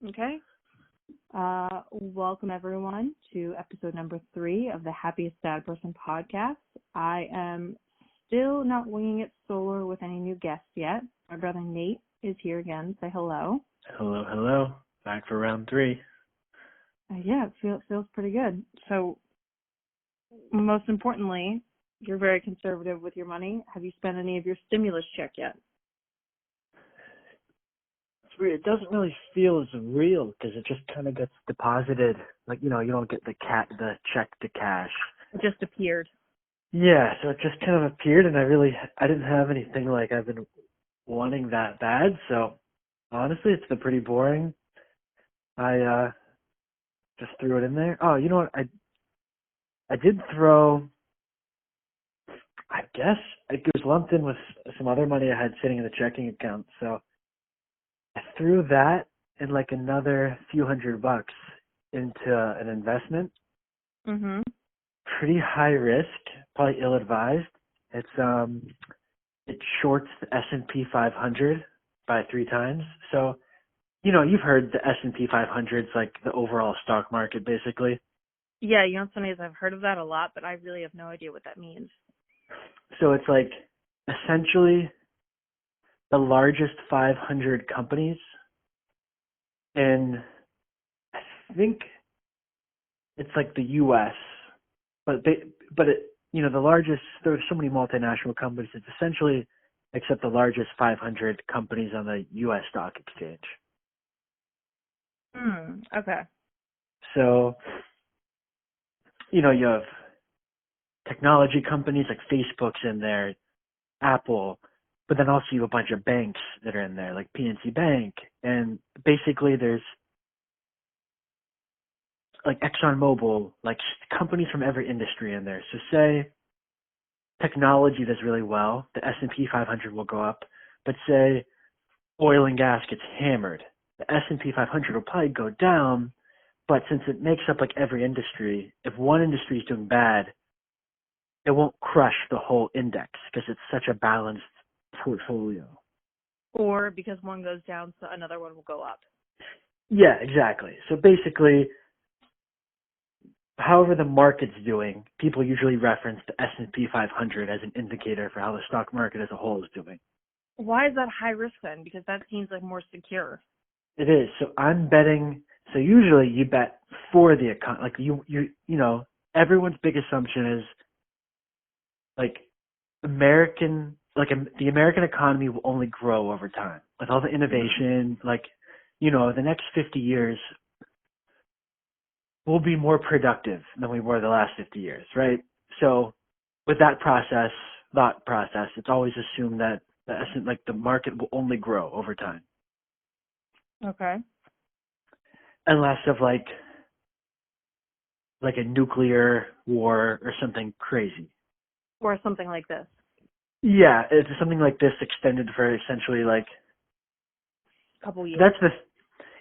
Okay. Welcome everyone to episode number 3 of the Happiest Sad Person Podcast. I am still not winging it solo with any new guests yet. My brother Nate is here again. Say hello. Hello. Back for round 3. Yeah, it feels pretty good. So, most importantly, you're very conservative with your money. Have you spent any of your stimulus check yet? It's weird. It doesn't really feel as real because it just kind of gets deposited. Like, you don't get the check to cash. It just appeared. Yeah, so it just kind of appeared, and I didn't have anything like I've been wanting that bad. So honestly, it's been pretty boring. I just threw it in there. Oh, you know what? I did throw. I guess it was lumped in with some other money I had sitting in the checking account. So I threw that and like another few $100 into an investment. Mm-hmm. Pretty high risk, probably ill-advised. It shorts the S&P 500 by 3 times. So, you've heard the S&P 500 is like the overall stock market, basically. Yeah, it's funny, I've heard of that a lot, but I really have no idea what that means. So it's like essentially the largest 500 companies, and I think it's like the U.S., but the largest. There's so many multinational companies. It's essentially except the largest 500 companies on the U.S. stock exchange. Okay. So, you have technology companies like Facebook's in there, Apple, but then also you have a bunch of banks that are in there, like PNC Bank, and basically there's like ExxonMobil, like companies from every industry in there. So say technology does really well, the S&P 500 will go up, but say oil and gas gets hammered, the S&P 500 will probably go down, but since it makes up like every industry, if one industry is doing bad, it won't crush the whole index because it's such a balanced portfolio. Or because one goes down, so another one will go up. Yeah, exactly. So basically, however the market's doing, people usually reference the S&P 500 as an indicator for how the stock market as a whole is doing. Why is that high risk then? Because that seems like more secure. It is. So I'm betting. So usually you bet for the economy. Like everyone's big assumption is like the American economy will only grow over time with all the innovation. Like, the next 50 years we'll be more productive than we were the last 50 years, right? So with that thought process, it's always assumed that the market will only grow over time. Okay. Unless of like a nuclear war or something crazy. Or something like this. Yeah, it's something like this extended for essentially like a couple years.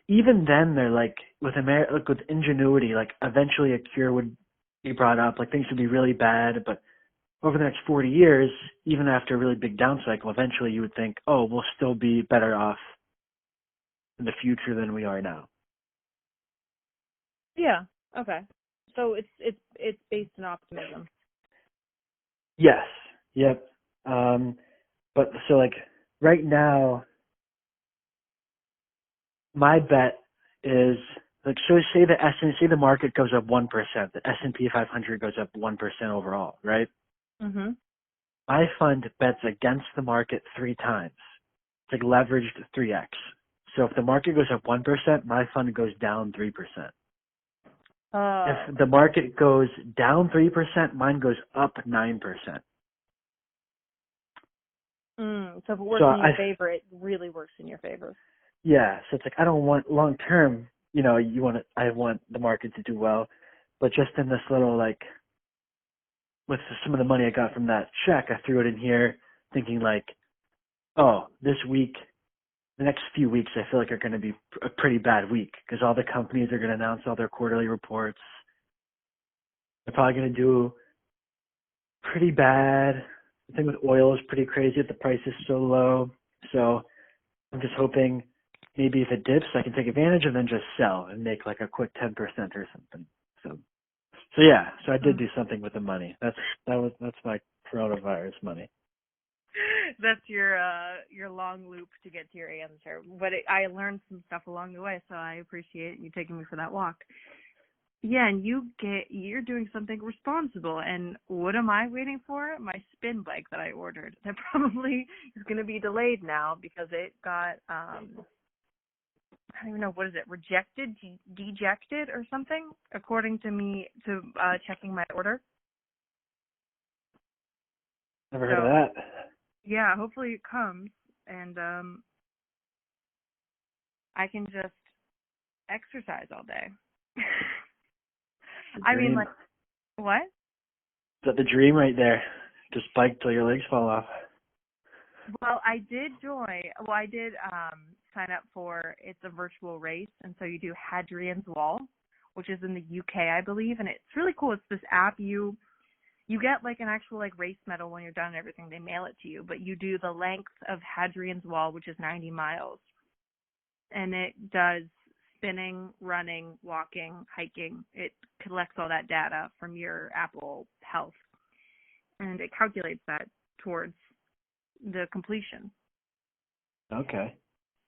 Even then they're like with ingenuity, like eventually a cure would be brought up, like things would be really bad, but over the next 40 years, even after a really big down cycle, eventually you would think, oh, we'll still be better off in the future than we are now. Yeah. Okay. So it's based in optimism. Yes. Yep. But so like right now, my bet is like, so say the market goes up 1%, the S&P 500 goes up 1% overall, right? Mm-hmm. My fund bets against the market 3 times. It's like leveraged 3x. So if the market goes up 1%, my fund goes down 3%. If the market goes down 3%, mine goes up 9%. So if it works in your favor, it really works in your favor. Yeah, so it's like I don't want long term. I want the market to do well, but just in this little like, with some of the money I got from that check, I threw it in here, thinking like, oh, this week, the next few weeks, I feel like are going to be a pretty bad week because all the companies are going to announce all their quarterly reports. They're probably going to do pretty bad. The thing with oil is pretty crazy that the price is so low. So I'm just hoping, maybe if it dips, I can take advantage and then just sell and make like a quick 10% or something. So yeah, so I did do something with the money. That's my coronavirus money. That's your long loop to get to your answer. But I learned some stuff along the way, so I appreciate you taking me for that walk. Yeah, and you're doing something responsible. And what am I waiting for? My spin bike that I ordered. That probably is going to be delayed now because it got I don't even know, what is it? Rejected, dejected, or something? According to me, to checking my order. Never heard of that. Yeah, hopefully it comes, and I can just exercise all day. I mean, like, what? Is that the dream right there? Just bike till your legs fall off. Well, I did sign up for, it's a virtual race, and so you do Hadrian's Wall, which is in the UK, I believe, and it's really cool. It's this app. You get like an actual like race medal when you're done and everything. They mail it to you, but you do the length of Hadrian's Wall, which is 90 miles, and it does spinning, running, walking, hiking. It collects all that data from your Apple Health, and it calculates that towards the completion. Okay.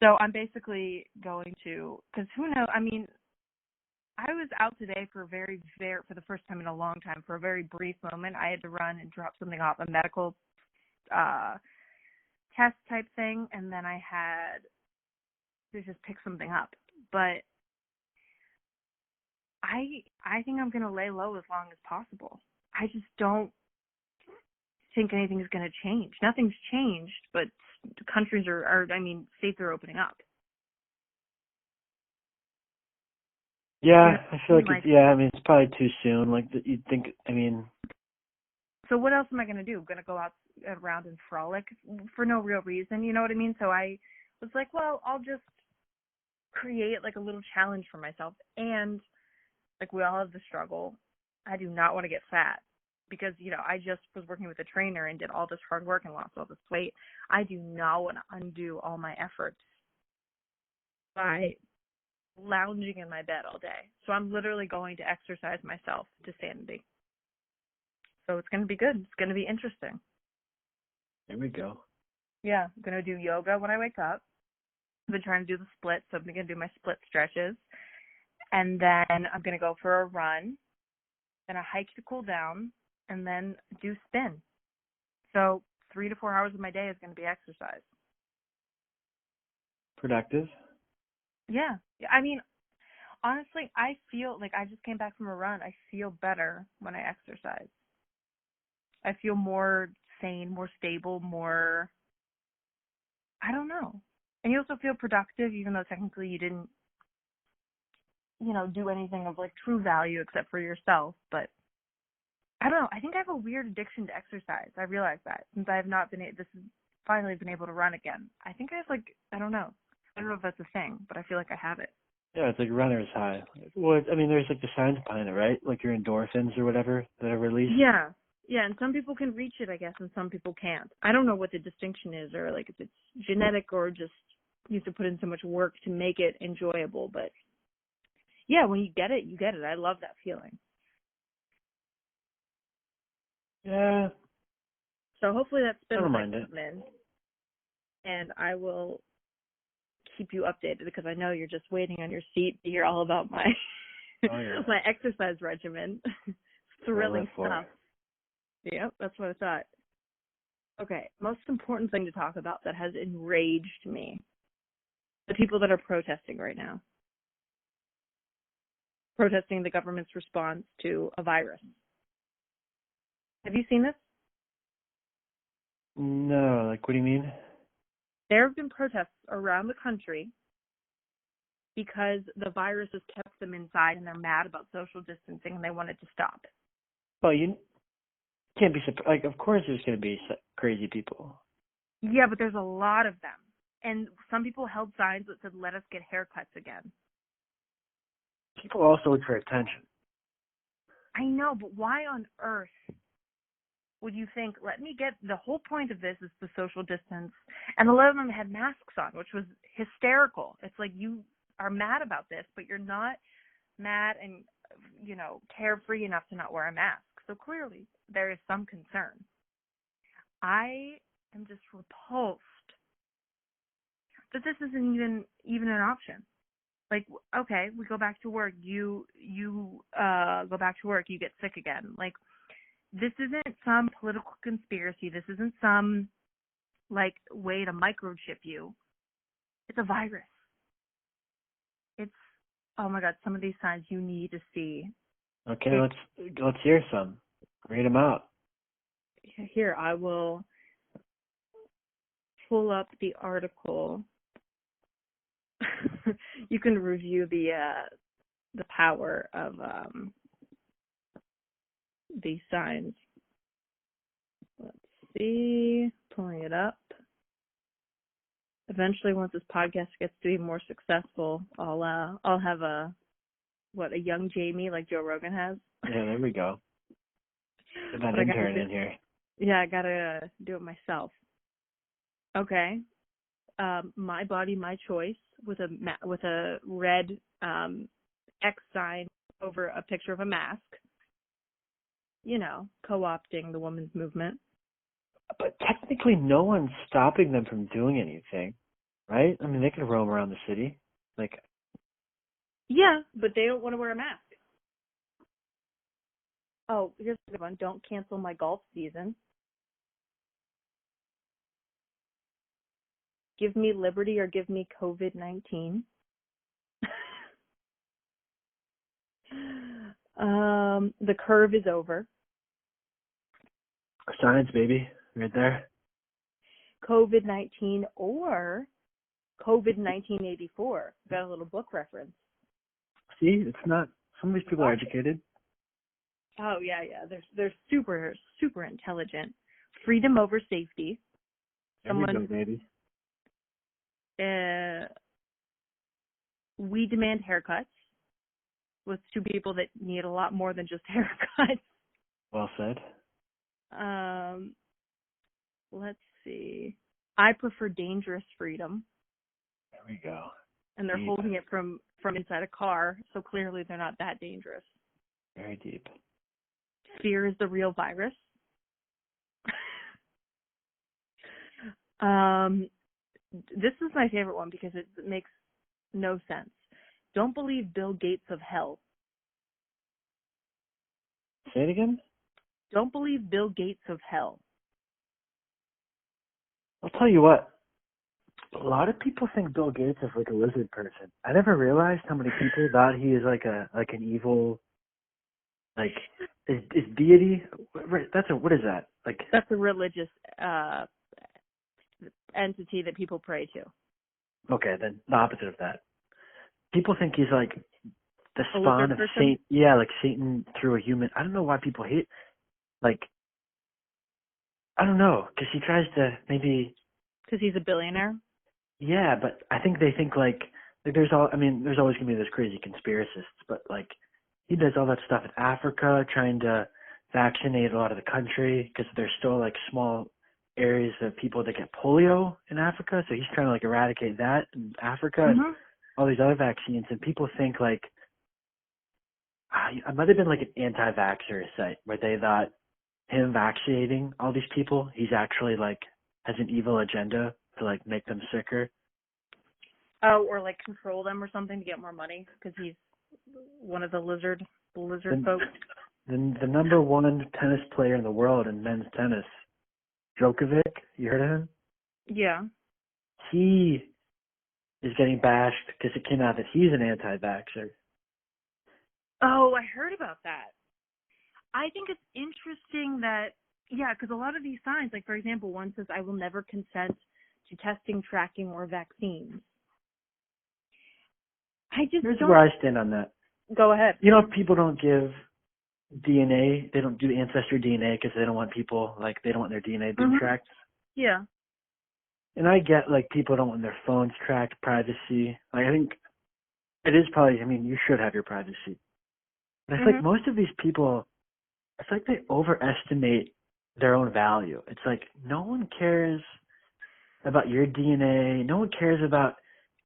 So I'm basically going to, because who knows, I mean, I was out today for for the first time in a long time, for a very brief moment. I had to run and drop something off, a medical test type thing, and then I had to just pick something up. But I think I'm going to lay low as long as possible. I just don't think anything's going to change. Nothing's changed, but countries states are opening up. Yeah, I feel like it's probably too soon. Like you'd think, So what else am I going to do? I'm going to go out around and frolic for no real reason, you know what I mean? So I was like, well, I'll just create like a little challenge for myself. And like we all have the struggle. I do not want to get fat because, I just was working with a trainer and did all this hard work and lost all this weight. I do not want to undo all my efforts by lounging in my bed all day. So I'm literally going to exercise myself to sanity. So it's going to be good. It's going to be interesting. There we go. Yeah, I'm going to do yoga when I wake up. I've been trying to do the splits, so I'm going to do my split stretches. And then I'm going to go for a run, then a hike to cool down, and then do spin. So 3 to 4 hours of my day is going to be exercise. Productive? Yeah. I mean, honestly, I feel like I just came back from a run. I feel better when I exercise. I feel more sane, more stable, more, I don't know. And you also feel productive, even though technically you didn't, do anything of like true value except for yourself. But I don't know. I think I have a weird addiction to exercise. I realized that since I have not been, finally been able to run again. I think I have I don't know. I don't know if that's a thing, but I feel like I have it. Yeah, it's like runner's high. Well, there's like the science behind it, right? Like your endorphins or whatever that are released. Yeah. Yeah, and some people can reach it, I guess, and some people can't. I don't know what the distinction is, or like if it's genetic or just you have to put in so much work to make it enjoyable. But yeah, when you get it, you get it. I love that feeling. Yeah. So hopefully that's been in, and I will keep you updated because I know you're just waiting on your seat to hear all about my my exercise regimen. Thrilling stuff. Yep, that's what I thought. Okay, most important thing to talk about that has enraged me. The people that are protesting right now. Protesting the government's response to a virus. Have you seen this? No, like what do you mean? There have been protests around the country because the virus has kept them inside and they're mad about social distancing and they want it to stop. Well, you can't be surprised. Like, of course there's going to be crazy people. Yeah, but there's a lot of them. And some people held signs that said, let us get haircuts again. People also look for attention. I know, but why on earth would you think, let me get, the whole point of this is the social distance. And a lot of them had masks on, which was hysterical. It's like, you are mad about this, but you're not mad and, carefree enough to not wear a mask. So clearly there is some concern. I am just repulsed that this isn't even an option. Like, okay, we go back to work. You go back to work. You get sick again. Like, this isn't some political conspiracy. This isn't some, like, way to microchip you. It's a virus. It's, oh my God, some of these signs you need to see. Okay, let's hear some. Read them out. Here, I will pull up the article. You can review the power of these signs. Let's see, pulling it up. Eventually, once this podcast gets to be more successful, I'll have a young Jamie like Joe Rogan has. Yeah, there we go. Get that intern in here. Yeah, I gotta do it myself. Okay. My body, my choice, with a red X sign over a picture of a mask. Co-opting the women's movement. But technically, no one's stopping them from doing anything, right? I mean, they can roam around the city, like. Yeah, but they don't want to wear a mask. Oh, here's a good one. Don't cancel my golf season. Give me liberty or give me COVID-19. The curve is over. Science, baby, right there. COVID-19 or COVID-1984. Got a little book reference. See, it's not. Some of these people are educated. Oh yeah. They're super, super intelligent. Freedom over safety. There we go, baby. We demand haircuts. With two people that need a lot more than just haircuts. Well said. Let's see. I prefer dangerous freedom. There we go. And they're holding it from inside a car, so clearly they're not that dangerous. Very deep. Fear is the real virus. This is my favorite one because it makes no sense. Don't believe Bill Gates of hell. Say it again? Don't believe Bill Gates of hell. I'll tell you what. A lot of people think Bill Gates is like a lizard person. I never realized how many people thought he is like an evil, like, is deity. What is that? Like, that's a religious entity that people pray to. Okay, then the opposite of that. People think he's like the spawn of person? Satan. Yeah, like Satan through a human. I don't know why people hate. Like, I don't know, because he tries to maybe. Because he's a billionaire. Yeah, but I think they think like there's always gonna be those crazy conspiracists, but like he does all that stuff in Africa, trying to vaccinate a lot of the country because there's still like small areas of people that get polio in Africa, so he's trying to like eradicate that in Africa. Mm-hmm. And all these other vaccines, and people think like I might have been like an anti-vaxxer site where they thought him vaccinating all these people, he's actually like has an evil agenda to like make them sicker. Oh, or like control them or something to get more money because he's one of the lizard folks. The number one tennis player in the world in men's tennis, Djokovic, you heard of him? Yeah. He is getting bashed because it came out that he's an anti-vaxxer. Oh, I heard about that. I think it's interesting that, because a lot of these signs, like for example, one says, I will never consent to testing, tracking, or vaccines. Here's where I stand on that. Go ahead. You know, people don't give DNA, they don't do ancestry DNA because they don't want people, like they don't want their DNA being tracked. Yeah. And I get, like, people don't want their phones tracked, privacy. Like, I think it is probably, I mean, you should have your privacy. But I feel like most of these people, it's like they overestimate their own value. It's like no one cares about your DNA. No one cares about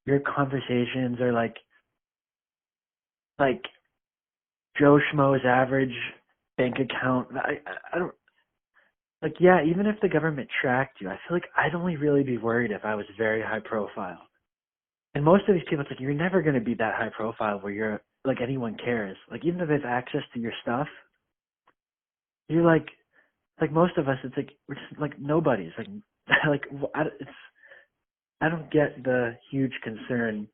your conversations or like Joe Schmo's average bank account. I don't like, yeah, even if the government tracked you, I feel like I'd only really be worried if I was very high profile. And most of these people, it's like you're never going to be that high profile where you're like anyone cares. Like even if they have access to your stuff, you're like most of us, it's like we're just like nobodies. Like like I don't get the huge concern.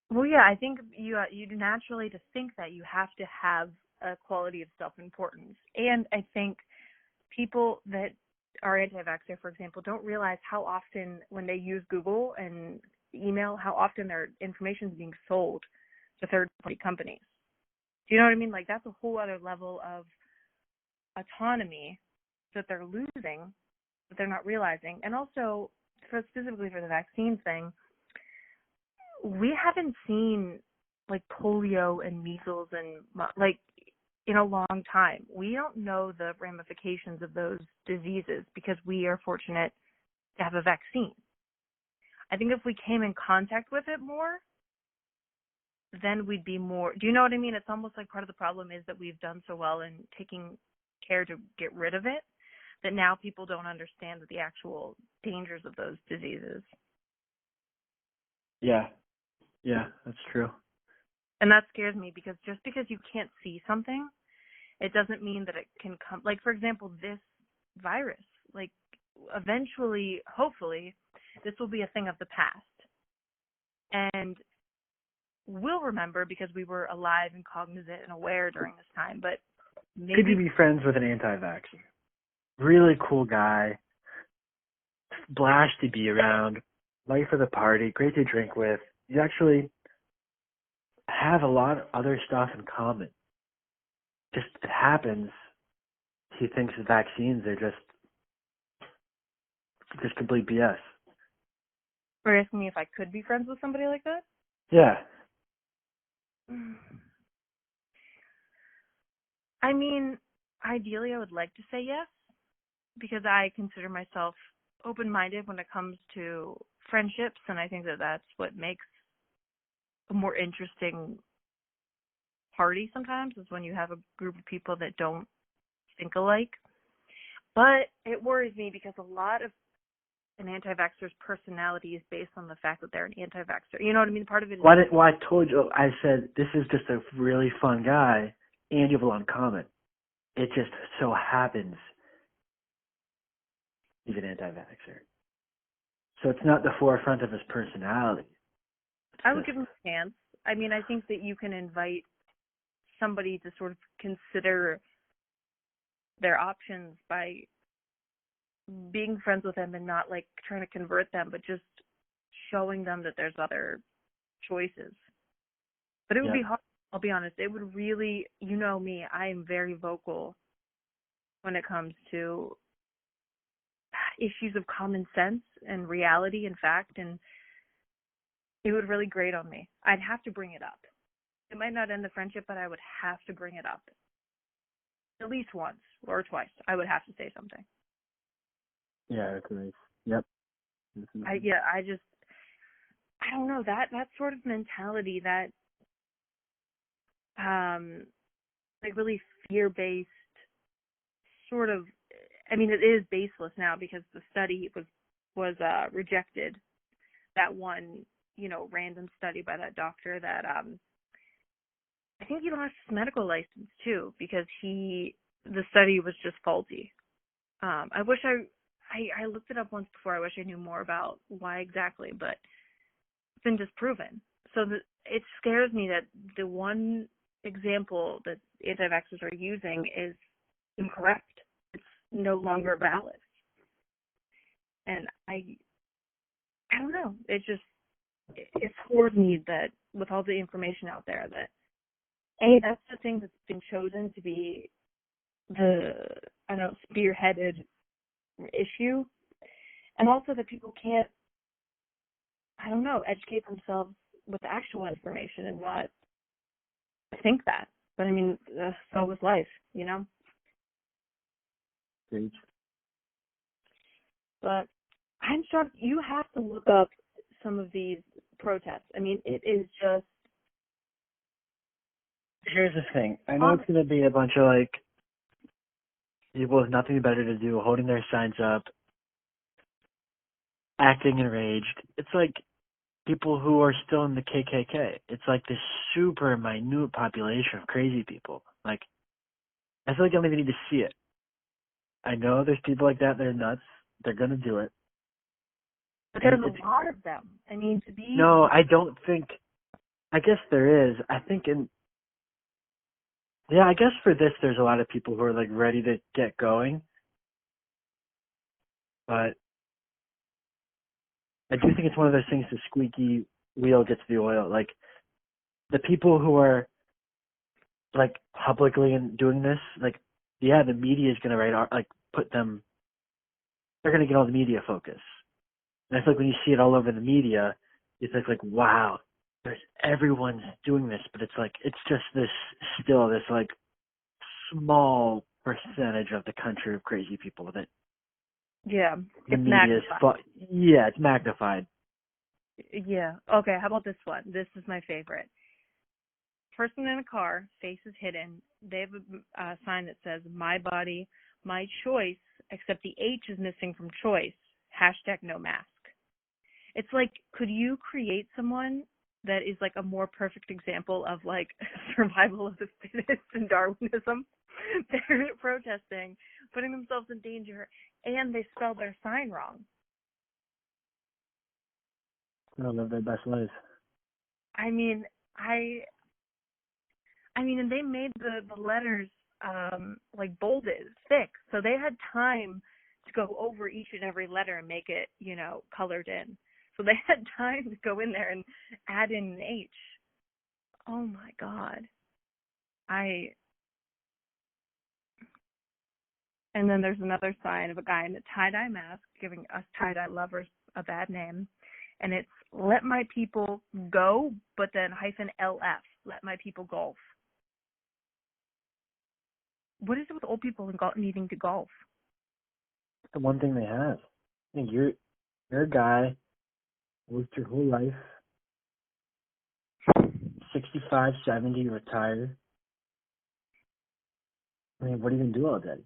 Well, yeah, I think you naturally to think that you have to have a quality of self-importance, and I think people that are anti-vaxxer, for example, don't realize how often when they use Google and email, how often their information is being sold to third-party companies. Do you know what I mean? Like that's a whole other level of autonomy that they're losing that they're not realizing. And also, specifically for the vaccine thing, we haven't seen like polio and measles and like in a long time. We don't know the ramifications of those diseases because we are fortunate to have a vaccine. I think if we came in contact with it more, then we'd be more, do you know what I mean? It's almost like part of the problem is that we've done so well in taking care to get rid of it that now people don't understand the actual dangers of those diseases. Yeah, that's true. And that scares me because just because you can't see something, it doesn't mean that it can come. Like, for example, this virus, like eventually, hopefully, this will be a thing of the past. And we'll remember because we were alive and cognizant and aware during this time. But maybe. Could you be friends with an anti-vaxxer? Really cool guy. Blast to be around. Life of the party. Great to drink with. You actually have a lot of other stuff in common. Just it happens. He thinks vaccines are just complete BS. Are you asking me if I could be friends with somebody like that? Yeah. I mean, ideally, I would like to say yes, because I consider myself open-minded when it comes to friendships, and I think that that's what makes a more interesting party sometimes, is when you have a group of people that don't think alike. But it worries me because a lot of an anti-vaxxer's personality is based on the fact that they're an anti-vaxxer. You know what I mean? Part of it is... Well, I told you, I said, this is just a really fun guy, and you have a lot in common. It just so happens he's an anti-vaxxer. So it's not the forefront of his personality. I would give him a chance. I mean, I think that you can invite somebody to sort of consider their options by being friends with them and not like trying to convert them, but just showing them that there's other choices. But it would be hard. I'll be honest. It would really, you know me, I am very vocal when it comes to issues of common sense and reality and fact, and it would really grate on me. I'd have to bring it up. It might not end the friendship, but I would have to bring it up. At least once or twice. I would have to say something. Yeah, that's nice. Yep. I don't know, that sort of mentality, that like really fear-based sort of, I mean, it is baseless now because the study was rejected. That one, random study by that doctor that I think he lost his medical license too because the study was just faulty. I wish I looked it up once before. I wish I knew more about why exactly, but it's been disproven. So it scares me that the one example that anti-vaxxers are using is incorrect. It's no longer valid. And I don't know. It's for me that with all the information out there that, that's the thing that's been chosen to be the, spearheaded issue. And also that people can't, educate themselves with actual information and not think that. But I mean, so was life, Great. But I'm shocked. You have to look up some of these protests. I mean, it is just. Here's the thing. I know it's going to be a bunch of, like, people with nothing better to do, holding their signs up, acting enraged. It's like people who are still in the KKK. It's like this super minute population of crazy people. Like, I feel like I don't even need to see it. I know there's people like that. They're nuts. They're going to do it. But there's a lot of them. I mean, to be. No, I don't think. I guess there is. I think I guess for this, there's a lot of people who are, like, ready to get going. But I do think it's one of those things, the squeaky wheel gets the oil. Like, the people who are, like, publicly and doing this, like, yeah, the media is going to put them, they're going to get all the media focus. And I feel like when you see it all over the media, you think, like, wow, everyone's doing this, but it's like, it's just this like, small percentage of the country of crazy people that Yeah, the it's media magnified. it's magnified. Yeah. Okay, how about this one? This is my favorite. Person in a car, face is hidden. They have a sign that says, "My body, my choice," except the H is missing from choice. #no mask. It's like, could you create someone that is like a more perfect example of like survival of the fittest and Darwinism? They're protesting, putting themselves in danger, and they spelled their sign wrong. They don't live their best life. I mean, and they made the letters like bolded, thick, so they had time to go over each and every letter and make it, colored in. So they had time to go in there and add in an H. Oh my God. And then there's another sign of a guy in a tie-dye mask giving us tie-dye lovers a bad name. And it's "Let my people go," but then -LF, "Let my people golf." What is it with old people and needing to golf? It's the one thing they have. I think you're a guy, worked your whole life, 65, 70, retired. I mean, what are you going to do all day?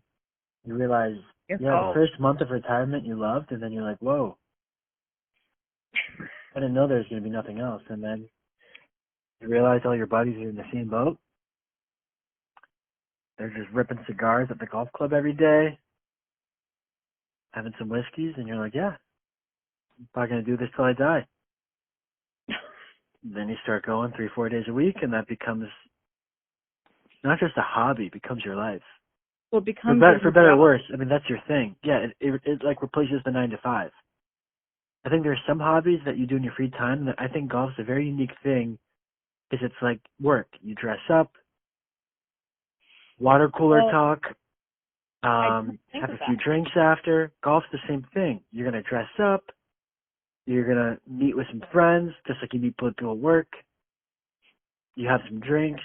You realize, the first month of retirement you loved, and then you're like, whoa, I didn't know there was going to be nothing else. And then you realize all your buddies are in the same boat. They're just ripping cigars at the golf club every day, having some whiskeys, and you're like, yeah, I'm probably going to do this till I die. Then you start going 3-4 days a week, and that becomes not just a hobby, it becomes your life. Well, it becomes for better or worse. I mean, that's your thing. Yeah, it like replaces the 9 to 5. I think there's some hobbies that you do in your free time that I think golf's a very unique thing, because it's like work. You dress up, water cooler talk, have a few drinks after. Golf's the same thing. You're going to dress up. You're going to meet with some friends, just like you meet people at work. You have some drinks.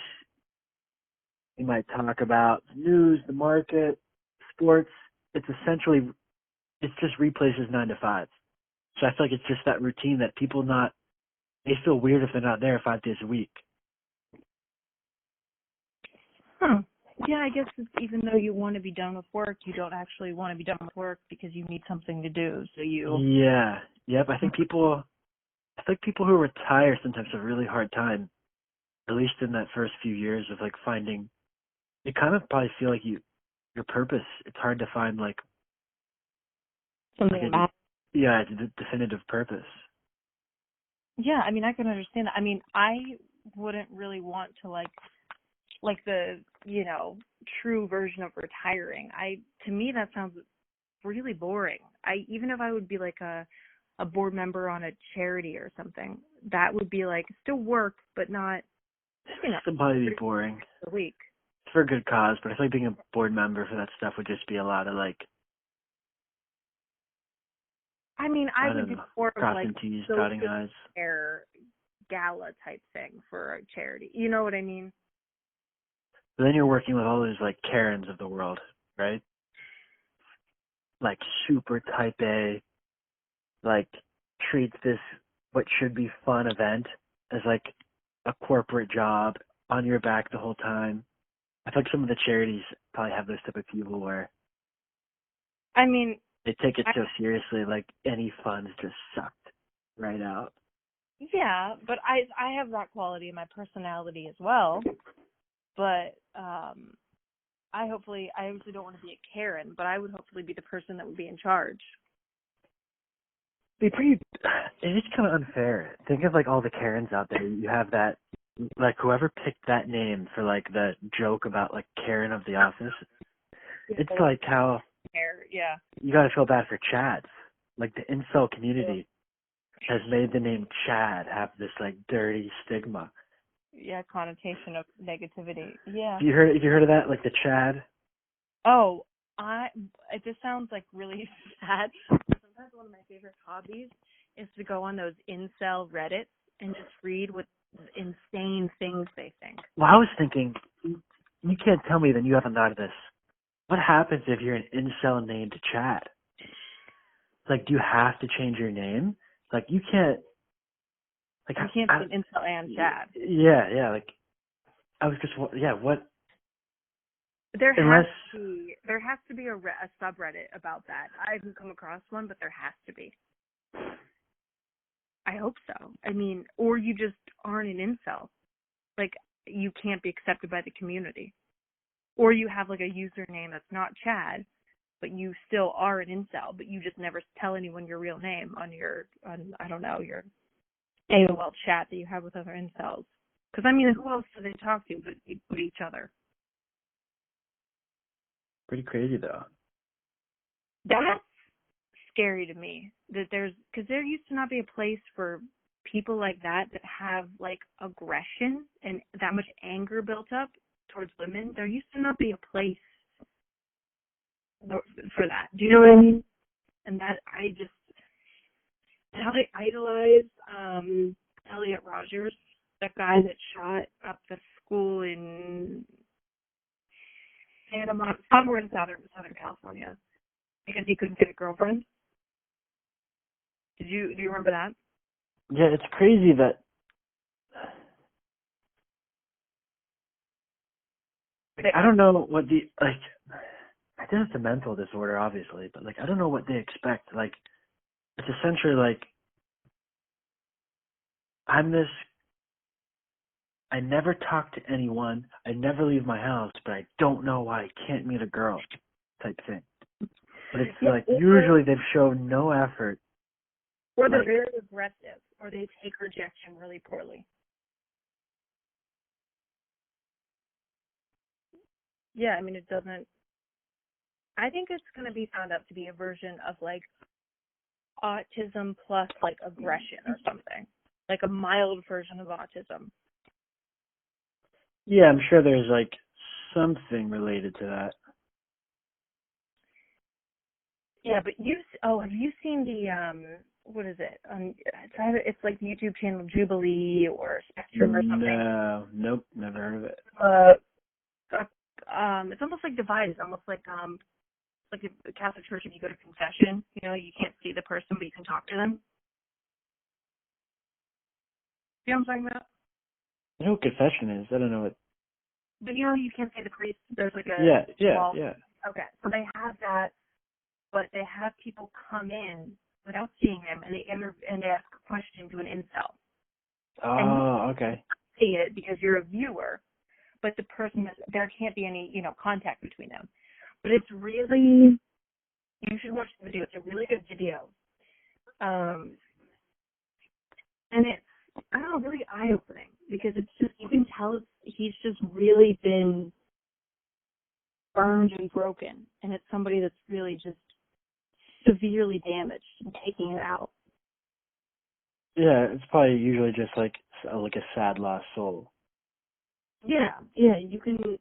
You might talk about news, the market, sports. It just replaces 9 to 5. So I feel like it's just that routine that they feel weird if they're not there 5 days a week. Huh. Yeah, I guess it's, even though you want to be done with work, you don't actually want to be done with work because you need something to do. So you. Yeah. Yep. I think people who retire sometimes have a really hard time, at least in that first few years of like finding. You kind of probably feel like your purpose. It's hard to find like Something like the definitive purpose. Yeah, I mean, I can understand that. I mean, I wouldn't really want to like the, true version of retiring. To me, that sounds really boring. Even if I would be like a board member on a charity or something, that would be like still work, but not, It'd probably be boring. A week. It's for a good cause, but I feel like being a board member for that stuff would just be a lot of like. I mean, I would do more of like T's, dotting I's. Gala type thing for a charity. You know what I mean? But then you're working with all those like Karens of the world, right? like super type A, like treats this what should be fun event as like a corporate job on your back the whole time. I feel like some of the charities probably have those type of people where I mean, they take it so seriously, like any fun's just sucked right out. yeah, but I have that quality in my personality as well. But I obviously don't want to be a Karen, but I would hopefully be the person that would be in charge. It is kind of unfair. Think of like all the Karens out there. You have that, like whoever picked that name for like the joke about like Karen of the Office. It's like how Yeah. you gotta feel bad for Chads. Like the incel community has made the name Chad have this like dirty stigma. Yeah, connotation of negativity. Yeah. Have you heard of that? Like the Chad? Oh, it just sounds like really sad. Sometimes one of my favorite hobbies is to go on those incel Reddits and just read what insane things they think. Well, I was thinking, you can't tell me that you haven't thought of this. What happens if you're an incel named Chad? Like, do you have to change your name? Like, you can't. Like, you can't be an incel and Chad. Yeah. Like, I was just, what? There has to be a subreddit about that. I haven't come across one, but there has to be. I hope so. I mean, or you just aren't an incel. Like, you can't be accepted by the community. Or you have, like, a username that's not Chad, but you still are an incel, but you just never tell anyone your real name on your AOL chat that you have with other incels. Because, I mean, who else do they talk to but each other? Pretty crazy, though. That's scary to me. Because there used to not be a place for people like that have, like, aggression and that much anger built up towards women. There used to not be a place for that. Do you know what I mean? And that how they idolize Elliot Rogers, that guy that shot up the school in somewhere in Southern California because he couldn't get a girlfriend. Do you remember that? Yeah, it's crazy that I don't know what I think it's a mental disorder, obviously, but like I don't know what they expect. Like it's essentially like I never talk to anyone, I never leave my house, but I don't know why I can't meet a girl type thing. But it's like usually they've shown no effort. Or they're very aggressive, or they take rejection really poorly. Yeah, I mean, I think it's going to be found out to be a version of, like, autism plus, like, aggression or something. Like a mild version of autism. Yeah, I'm sure there's, like, something related to that. Yeah, but have you seen the, what is it? It's like the YouTube channel Jubilee or Spectrum or something. No, nope, never heard of it. It's almost like Divided, almost like a Catholic Church. If you go to confession, you can't see the person, but you can talk to them. You know what I'm talking about? I know what confession is. I don't know what. But you can't see the priest. There's like a yeah. Okay, so they have that, but they have people come in without seeing them, and they ask a question to an incel. Oh, okay. See it because you're a viewer, but the person there can't be any contact between them. But it's really, you should watch the video. It's a really good video, and it's really eye opening because it's just you can tell he's just really been burned and broken, and it's somebody that's really just severely damaged and taking it out. Yeah, it's probably usually just like a sad lost soul. Yeah, you can.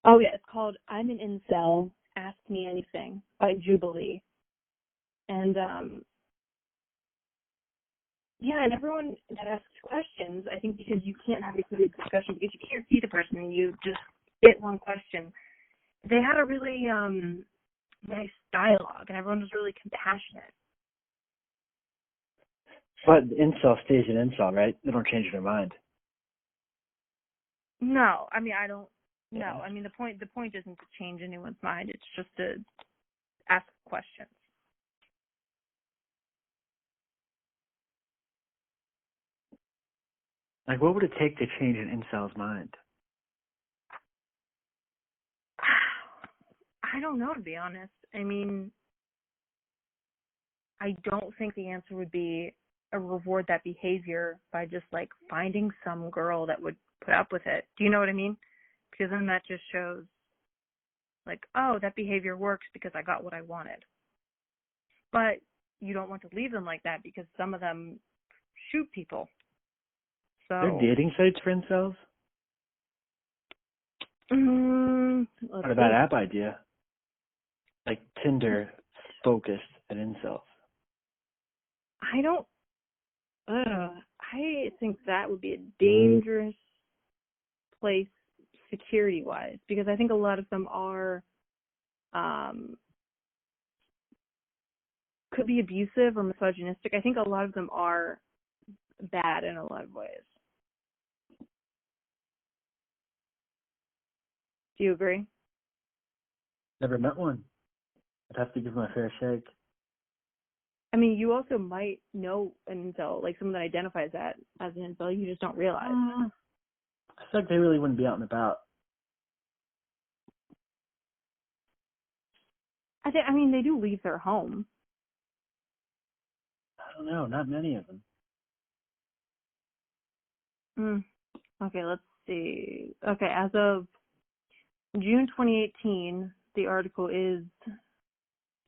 Oh yeah, it's called "I'm an Incel. Ask Me Anything" by Jubilee, and and everyone that asks questions, I think because you can't have a good discussion because you can't see the person and you just get one question. They had a really nice dialogue, and everyone was really compassionate. But the incel stays an incel, right? They don't change their mind. No, I mean, I don't. Yeah. No, I mean the point isn't to change anyone's mind. It's just to ask questions. Like, what would it take to change an incel's mind? I don't know, to be honest. I mean, I don't think the answer would be a reward that behavior by just like finding some girl that would put up with it. Do you know what I mean? Because then that just shows like, oh, that behavior works because I got what I wanted. But you don't want to leave them like that because some of them shoot people. So Are there dating sites for incels? What about app idea? Like Tinder focused at incels. I think that would be a dangerous place security-wise, because I think a lot of them are, could be abusive or misogynistic. I think a lot of them are bad in a lot of ways. Do you agree? Never met one. I'd have to give my fair shake. I mean, you also might know an incel, like someone that identifies that as an incel, you just don't realize. I feel like they really wouldn't be out and about. I mean, they do leave their home. I don't know, not many of them. Okay, let's see. Okay, as of June 2018, the article is,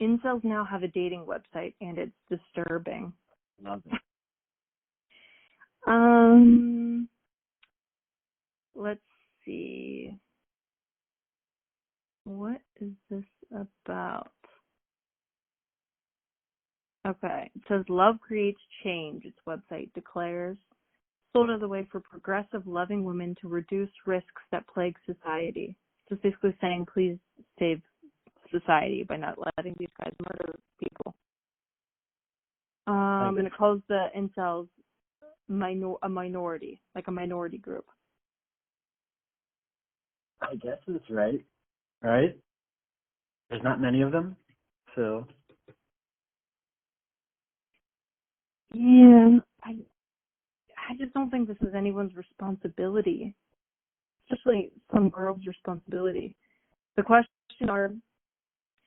incels now have a dating website, and it's disturbing. Love it. Let's see. What is this about? Okay, it says love creates change, its website declares. Sold as a way for progressive, loving women to reduce risks that plague society. So it's basically saying, please save society by not letting these guys murder people. And it calls the incels a minority, like a minority group. I guess it's right. Right? There's not many of them, so. Yeah, I just don't think this is anyone's responsibility, especially some girls' responsibility. The questions are,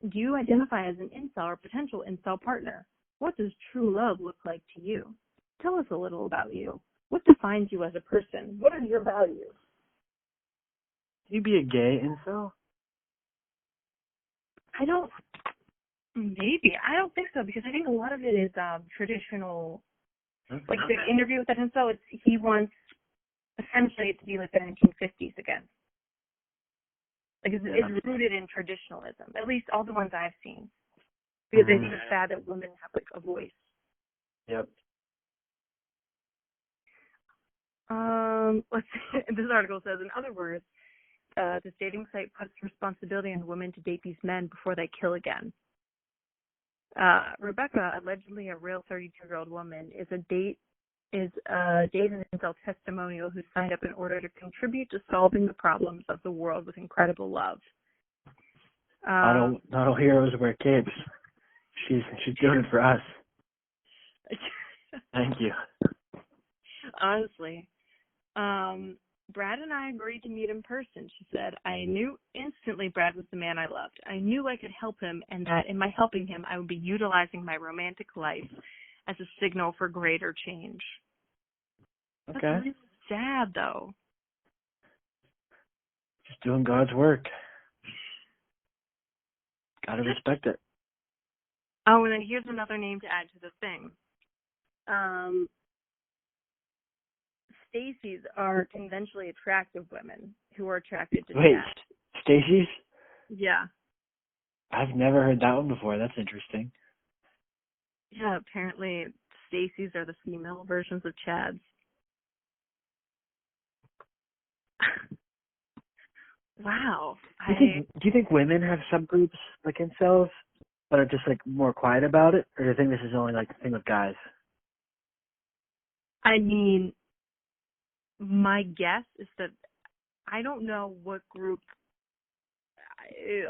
do you identify as an incel or potential incel partner? What does true love look like to you? Tell us a little about you. What defines you as a person? What are your values? Can you be a gay incel? Maybe. I don't think so, because I think a lot of it is traditional. Like the interview with that incel, he wants essentially it to be like the 1950s again. Like it's rooted in traditionalism, at least all the ones I've seen. Because I think it's sad that women have like a voice. Yep. Let's see. This article says, in other words, this dating site puts responsibility on women to date these men before they kill again. Rebecca, allegedly a real 32-year-old woman, is a date and incel testimonial who signed up in order to contribute to solving the problems of the world with incredible love. Not all heroes wear capes. She's doing it for us. Thank you. Honestly. Brad and I agreed to meet in person, she said. I knew instantly Brad was the man I loved. I knew I could help him, and that in my helping him, I would be utilizing my romantic life as a signal for greater change. Okay. That's really sad, though. Just doing God's work. Gotta respect it. Oh, and then here's another name to add to the thing. Stacy's are conventionally attractive women who are attracted to Chad. Stacy's? Yeah. I've never heard that one before. That's interesting. Yeah, apparently Stacy's are the female versions of Chad's. Wow. Do you think women have subgroups like incels? but are just like more quiet about it, or do you think this is only like a thing with guys? I mean, my guess is that I don't know what group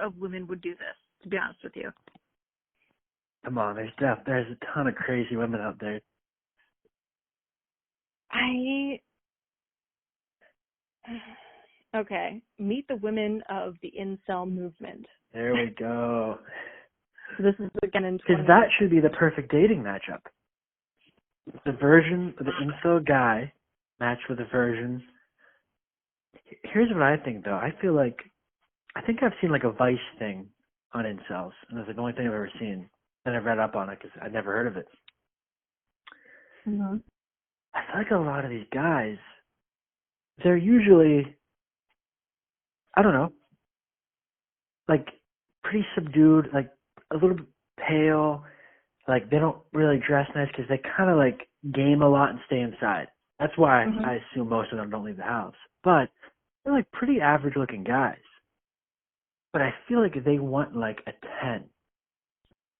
of women would do this, to be honest with you. Come on, there's a ton of crazy women out there. Okay, meet the women of the incel movement. There we go. So this is again in 20. Because that should be the perfect dating matchup. The version of the incel guy matched with a version. Here's what I think, though. I think I've seen like a Vice thing on incels, and that's the only thing I've ever seen. And I've read up on it because I'd never heard of it. Mm-hmm. I feel like a lot of these guys, they're usually, I don't know, like pretty subdued, like a little bit pale. Like they don't really dress nice because they kind of like game a lot and stay inside. That's why I assume most of them don't leave the house. But they're like pretty average looking guys. But I feel like they want like a 10.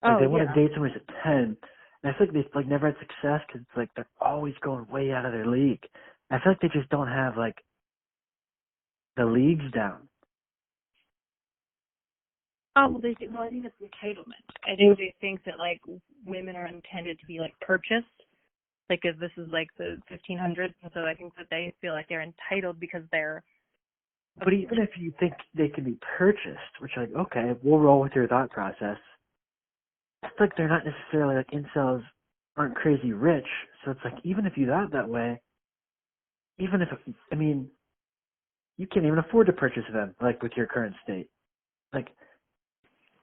Like they want to date someone who's a 10. And I feel like they've like never had success because it's like they're always going way out of their league. I feel like they just don't have like the leagues down. Oh, well, I think it's entitlement. I think they think that like women are intended to be like purchased, like if this is like the 1500s, and so I think that they feel like they're entitled because they're. But even if you think they can be purchased, which like okay, we'll roll with your thought process. It's like they're not necessarily like incels aren't crazy rich, so it's like even if you thought that way, even if I mean, you can't even afford to purchase them like with your current state, like.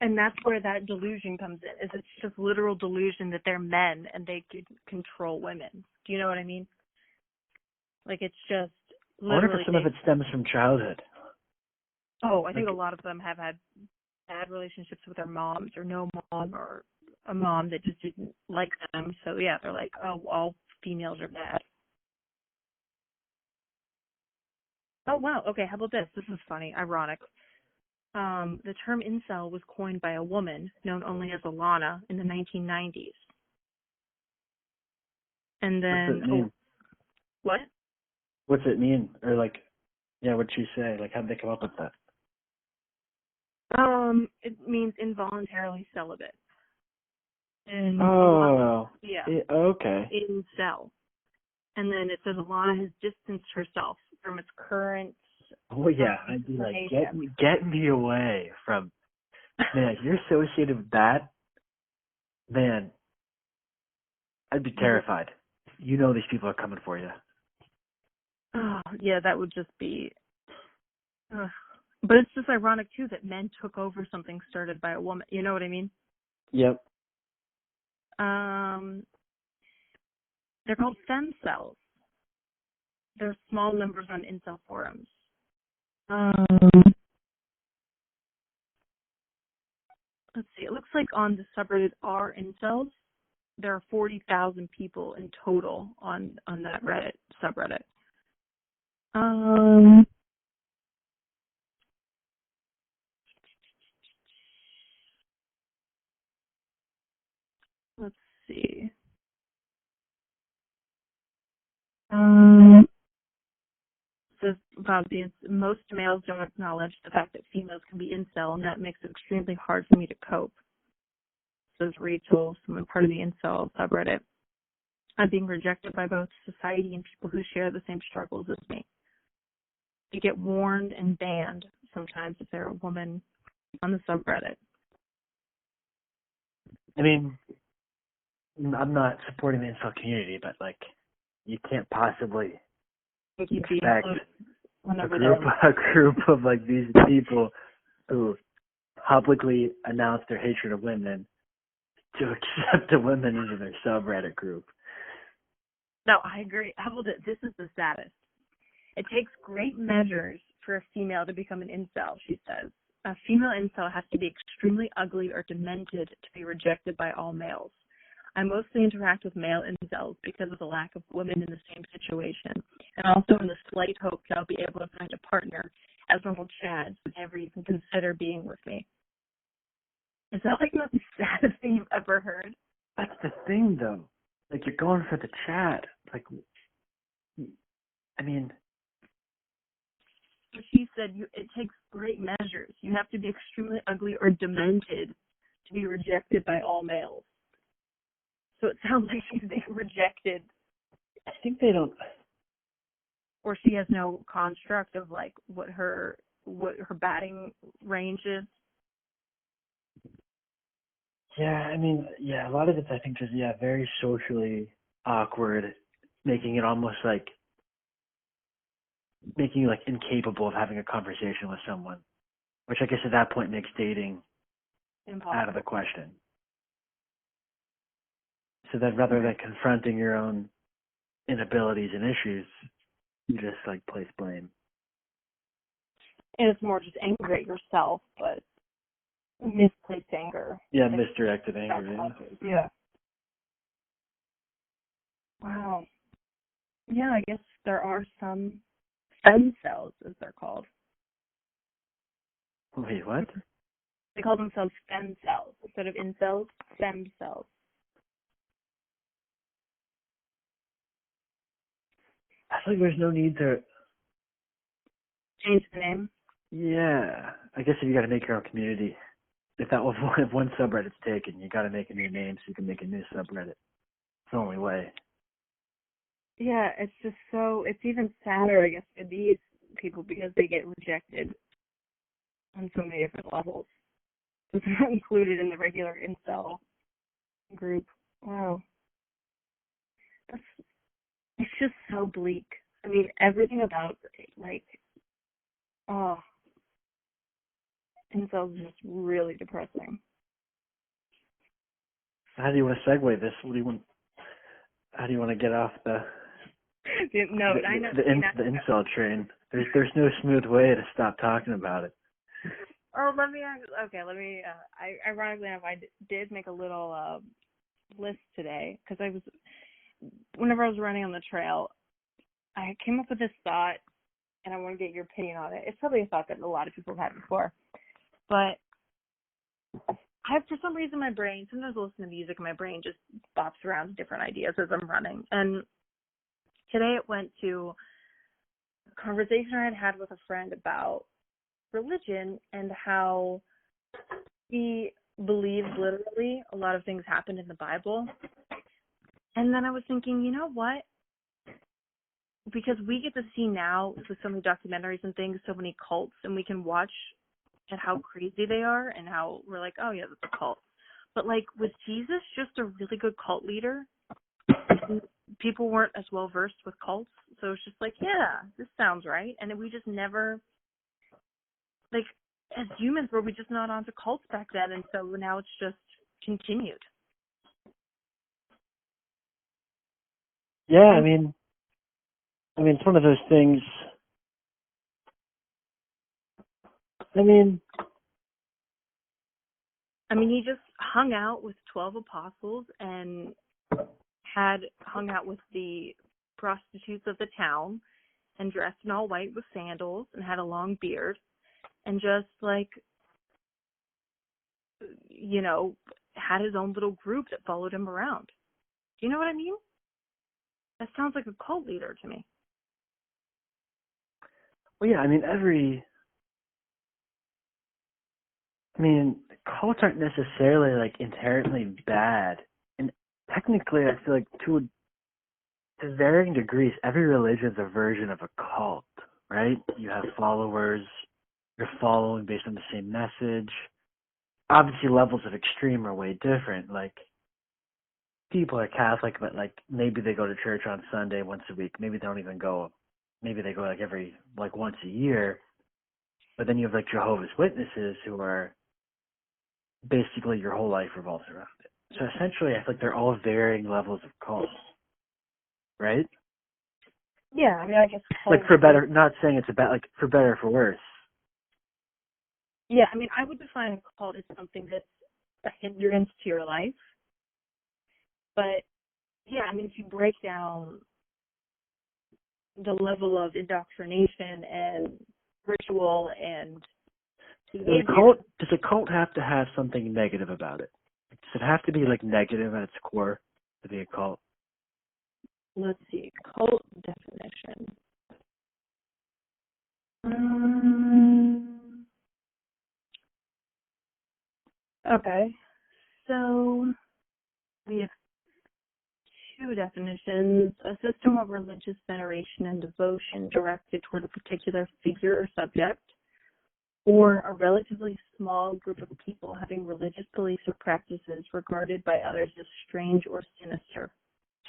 And that's where that delusion comes in. Is it's just literal delusion that they're men and they can control women. Do you know what I mean? Like it's just literally. I wonder if some of it stems from childhood. Oh, I think a lot of them have had bad relationships with their moms or no mom or a mom that just didn't like them. So yeah, they're like, oh, all females are bad. Oh wow. Okay, how about this? This is funny, ironic. The term incel was coined by a woman known only as Alana in the 1990s. And then, what's it mean? What? What's it mean? Or like, yeah, what'd she say? Like, how'd they come up with that? It means involuntarily celibate. And okay. Incel. And then it says Alana has distanced herself from its current. Oh yeah, I'd be like, get me away from. Man, if you're associated with that, man, I'd be terrified. You know these people are coming for you. Oh, yeah, that would just be. But it's just ironic too that men took over something started by a woman. You know what I mean? Yep. They're called femcells. They're small numbers on incel forums. Let's see. It looks like on the subreddit r incels, there are 40,000 people in total on that Reddit subreddit. Let's see. Says about these, most males don't acknowledge the fact that females can be incel, and that makes it extremely hard for me to cope. Says Rachel, someone part of the incel subreddit. I'm being rejected by both society and people who share the same struggles as me. You get warned and banned sometimes if they're a woman on the subreddit. I mean, I'm not supporting the incel community, but like, you can't possibly expect a group of like these people who publicly announce their hatred of women to accept the women into their subreddit group. No, I agree. How about this? This is the saddest. It takes great measures for a female to become an incel, she says. A female incel has to be extremely ugly or demented to be rejected by all males. I mostly interact with male incels because of the lack of women in the same situation, and also in the slight hope that I'll be able to find a partner, as normal chads would never even consider being with me. Is that like the saddest thing you've ever heard? That's the thing, though. Like, you're going for the chat. Like, I mean, She said it takes great measures. You have to be extremely ugly or demented to be rejected by all males. So it sounds like she's being rejected. I think they don't. Or she has no construct of like what her batting range is. Yeah, I mean, yeah, a lot of it's, I think, just, very socially awkward, making it almost like, making you, like, incapable of having a conversation with someone, which I guess at that point makes dating Impossible. out of the question. So then rather than confronting your own inabilities and issues, you just, like, place blame. And it's more just anger at yourself, but misplaced anger. Yeah, misdirected anger. Yeah. Wow. Yeah, I guess there are some stem cells, as they're called. Wait, what? They call themselves stem cells instead of incels. Stem cells. I feel like there's no need to. Change the name. Yeah, I guess if you got to make your own community, if one subreddit's taken, you got to make a new name so you can make a new subreddit. It's the only way. Yeah, it's just it's even sadder, I guess, for these people because they get rejected on so many different levels. It's not included in the regular incel group. Wow. It's just so bleak. I mean, everything about, like, incels is just really depressing. How do you want to segue this? How do you want to get off the incel train? There's no smooth way to stop talking about it. Ironically enough, I did make a little list today because whenever I was running on the trail, I came up with this thought, and I want to get your opinion on it. It's probably a thought that a lot of people have had before, but for some reason, my brain, sometimes I listen to music and my brain just bops around to different ideas as I'm running. And today it went to a conversation I had with a friend about religion and how he believes literally a lot of things happened in the Bible. And then I was thinking, you know what? Because we get to see now with so many documentaries and things, so many cults, and we can watch at how crazy they are and how we're like, oh yeah, that's a cult. But like, was Jesus just a really good cult leader? And people weren't as well versed with cults, so it's just like, yeah, this sounds right. And we just never, like, as humans, were we just not onto cults back then? And so now it's just continued. Yeah, I mean, it's one of those things. I mean, he just hung out with 12 apostles and had hung out with the prostitutes of the town and dressed in all white with sandals and had a long beard and just, like, you know, had his own little group that followed him around. Do you know what I mean? That sounds like a cult leader to me. well, yeah, I mean, cults aren't necessarily, like, inherently bad. And technically, I feel like to varying degrees, every religion is a version of a cult, right? You have followers, you're following based on the same message. Obviously, levels of extreme are way different. Like, people are Catholic, but, like, maybe they go to church on Sunday once a week. Maybe they don't even go. Maybe they go, like, once a year. But then you have, like, Jehovah's Witnesses who are basically your whole life revolves around it. So essentially, I feel like they're all varying levels of cults, right? Yeah, I mean, I guess like for better, not saying it's about, like, for better or for worse. Yeah, I mean, I would define a cult as something that's a hindrance to your life. But yeah, I mean, if you break down the level of indoctrination and ritual and Does a cult have to have something negative about it? Does it have to be like negative at its core to be a cult? Let's see, cult definition. Okay, so we have two definitions: a system of religious veneration and devotion directed toward a particular figure or subject, or a relatively small group of people having religious beliefs or practices regarded by others as strange or sinister.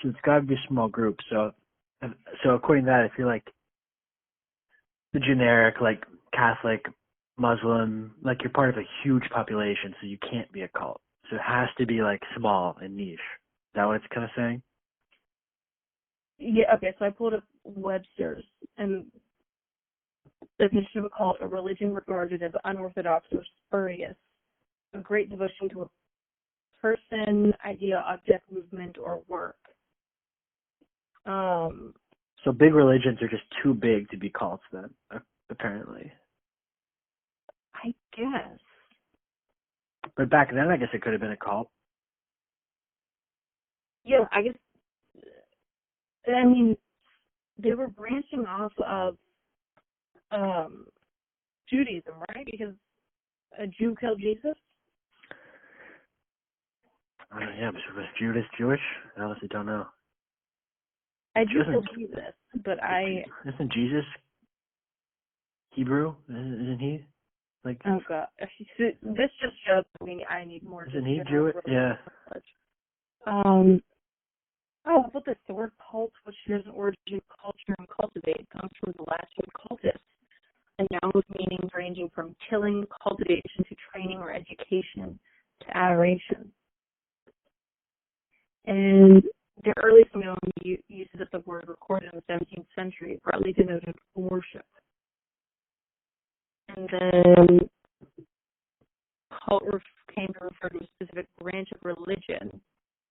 So it's got to be a small group. So according to that, if you're like the generic, like Catholic, Muslim, like you're part of a huge population, so you can't be a cult. So it has to be like small and niche. Is that what it's kind of saying? Yeah, okay, so I pulled up Webster's, and definition of a cult: a religion regarded as unorthodox or spurious, a great devotion to a person, idea, object, movement, or work. So big religions are just too big to be cults then, apparently. I guess. But back then, I guess it could have been a cult. Yeah, I guess. I mean, they were branching off of Judaism, right? Because a Jew killed Jesus. Yeah, but was Judas Jewish? I honestly don't know. I do believe this, but Isn't Jesus Hebrew? Isn't he? Like. Oh God, this just shows me I need more. Isn't he Jewish? Yeah. Oh, how about this? The word cult, which shares an origin in culture and cultivate, comes from the Latin cultus, a noun with meanings ranging from killing, cultivation, to training or education, to adoration. And the earliest known uses of the word recorded in the 17th century partly denoted worship. And then cult came to refer to a specific branch of religion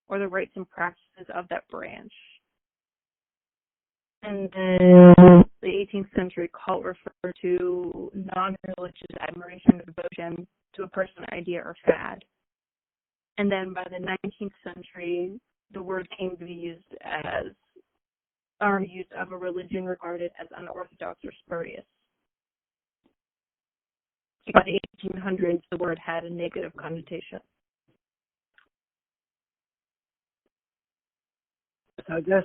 or the rites and practices of that branch. And then the 18th century cult referred to non-religious admiration or devotion to a person, idea, or fad. And then by the 19th century, the word came to be used as our use of a religion regarded as unorthodox or spurious. By the 1800s, the word had a negative connotation. I guess.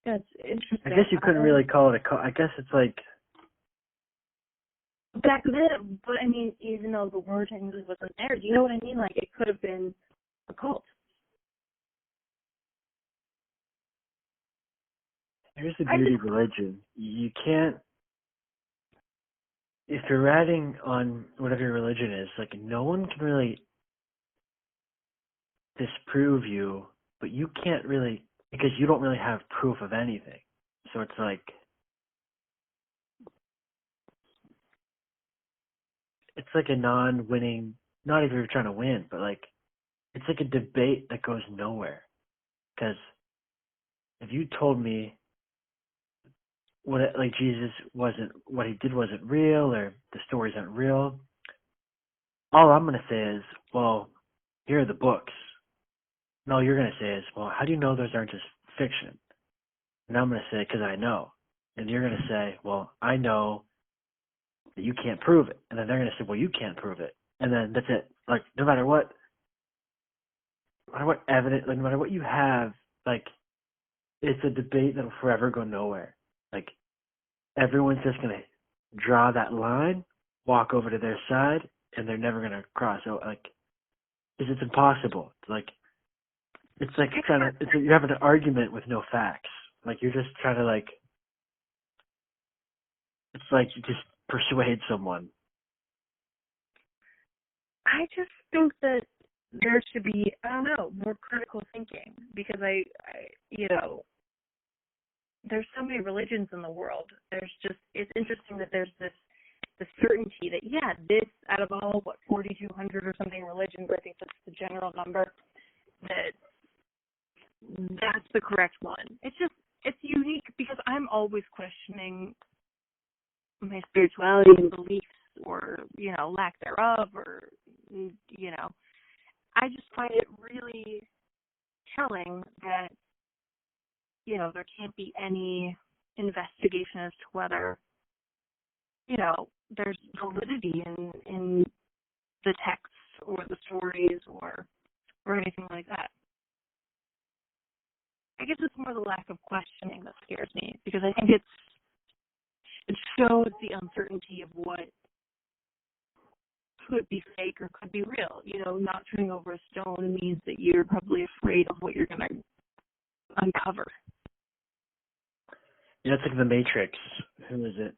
That's interesting. I guess you couldn't really call it a cult. I guess it's like. Back then, but I mean, even though the word technically wasn't there, do you know what I mean? Like, it could have been a cult. Here's the beauty of religion. You can't, if you're writing on whatever your religion is, like no one can really disprove you, but you can't really, because you don't really have proof of anything. So it's like, it's like a non-winning, not if you're trying to win, but like, it's like a debate that goes nowhere. Because if you told me like Jesus wasn't, what he did wasn't real, or the stories aren't real, all I'm going to say is, well, here are the books. No, you're going to say is, well, how do you know those aren't just fiction? And I'm going to say, because I know. And you're going to say, well, I know that you can't prove it. And then they're going to say, well, you can't prove it. And then that's it. Like, no matter what evidence, like, no matter what you have, like, it's a debate that'll forever go nowhere. Like, everyone's just going to draw that line, walk over to their side, and they're never going to cross. So, like, because it's impossible. It's like you're having an argument with no facts. Like, you're just trying to, like, it's like you just persuade someone. I just think that there should be, I don't know, more critical thinking, because I there's so many religions in the world. It's interesting that there's this certainty that, yeah, this, out of all, 4,200 or something religions, I think that's the general number, that's the correct one. It's just, it's unique because I'm always questioning my spirituality and beliefs or, lack thereof or, I just find it really telling that, there can't be any investigation as to whether, there's validity in the texts or the stories or anything like that. I guess it's more the lack of questioning that scares me because I think it shows the uncertainty of what could be fake or could be real. Not turning over a stone means that you're probably afraid of what you're going to uncover. Yeah, it's like The Matrix. Who is it?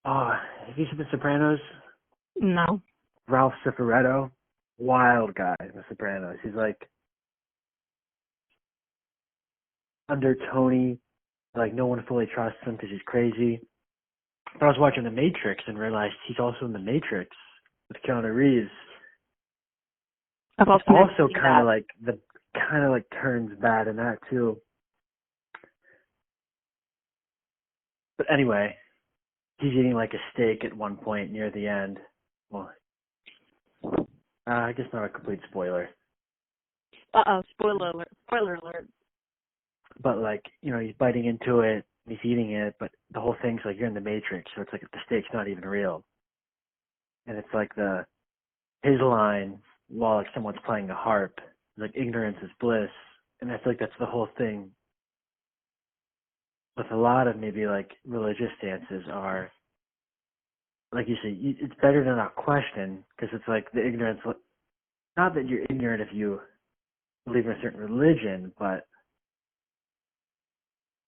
Oh, have you seen The Sopranos? No. Ralph Cifaretto. Wild guy in The Sopranos. He's like under Tony, like no one fully trusts him because he's crazy. But I was watching The Matrix and realized he's also in The Matrix with Keanu Reeves. I've also kind of like turns bad in that too. But anyway, he's eating like a steak at one point near the end. Well, I guess not a complete spoiler. Spoiler alert. Spoiler alert. But like, he's biting into it, he's eating it, but the whole thing's like you're in the Matrix, so it's like the steak's not even real. And it's like his line while like someone's playing a harp, like ignorance is bliss. And I feel like that's the whole thing with a lot of maybe like religious stances are, like you say, it's better to not question because it's like the ignorance, not that you're ignorant if you believe in a certain religion, but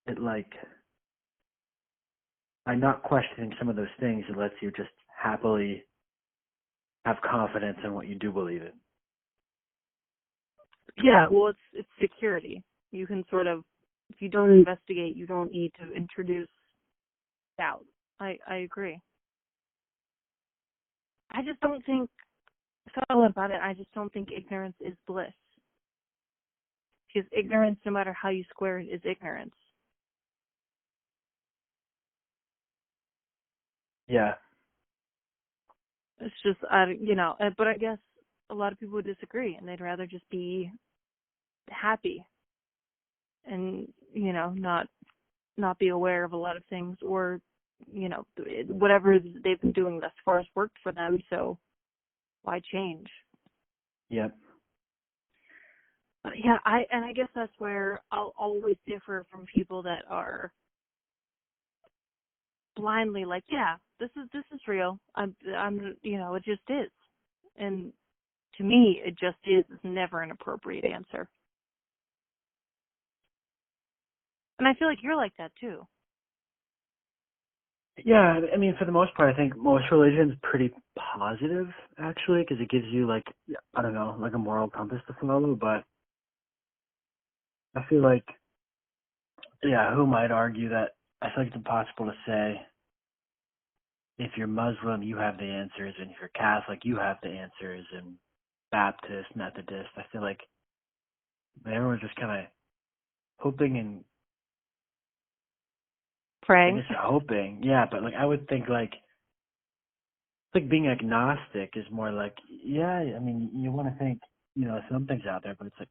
it like, by not questioning some of those things, it lets you just happily have confidence in what you do believe in. Yeah, well, it's security. You can sort of, if you don't investigate, you don't need to introduce doubt. I agree. I just don't think, I thought a lot about it, I just don't think ignorance is bliss. Because ignorance, no matter how you square it, is ignorance. Yeah. It's just, but I guess a lot of people would disagree, and they'd rather just be happy and, not be aware of a lot of things or, whatever they've been doing thus far has worked for them, so why change? Yep. Yeah, I guess that's where I'll always differ from people that are blindly like, yeah, this is real. I'm it just is. And to me, it just is never an appropriate answer. And I feel like you're like that too. Yeah, I mean, for the most part, I think most religion's pretty positive, actually, because it gives you, like, I don't know, like a moral compass to follow, but I feel like, yeah, who might argue that I feel like it's impossible to say if you're Muslim, you have the answers, and if you're Catholic, you have the answers, and Baptist, Methodist, I feel like everyone's just kind of hoping and Praying. just hoping, yeah, but, like, I would think, like being agnostic is more like, yeah, I mean, you want to think, something's out there, but it's like,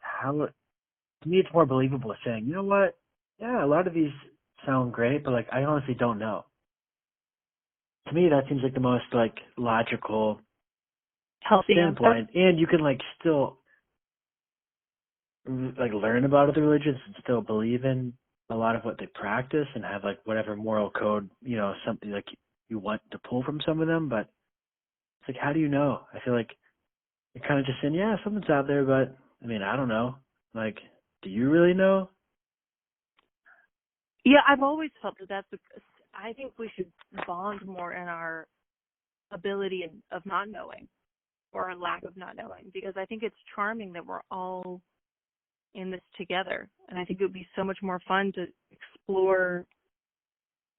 to me, it's more believable saying, you know what, yeah, a lot of these sound great, but, like, I honestly don't know. To me, that seems like the most, like, logical Healthy standpoint, answer. and you can, like, still, like, learn about other religions and still believe in a lot of what they practice and have, like, whatever moral code, something, like, you want to pull from some of them, but it's like, how do you know? I feel like you're kind of just saying, yeah, something's out there, but, I mean, I don't know. Like, do you really know? Yeah, I've always felt that I think we should bond more in our ability of not knowing or our lack of not knowing, because I think it's charming that we're all in this together. And I think it would be so much more fun to explore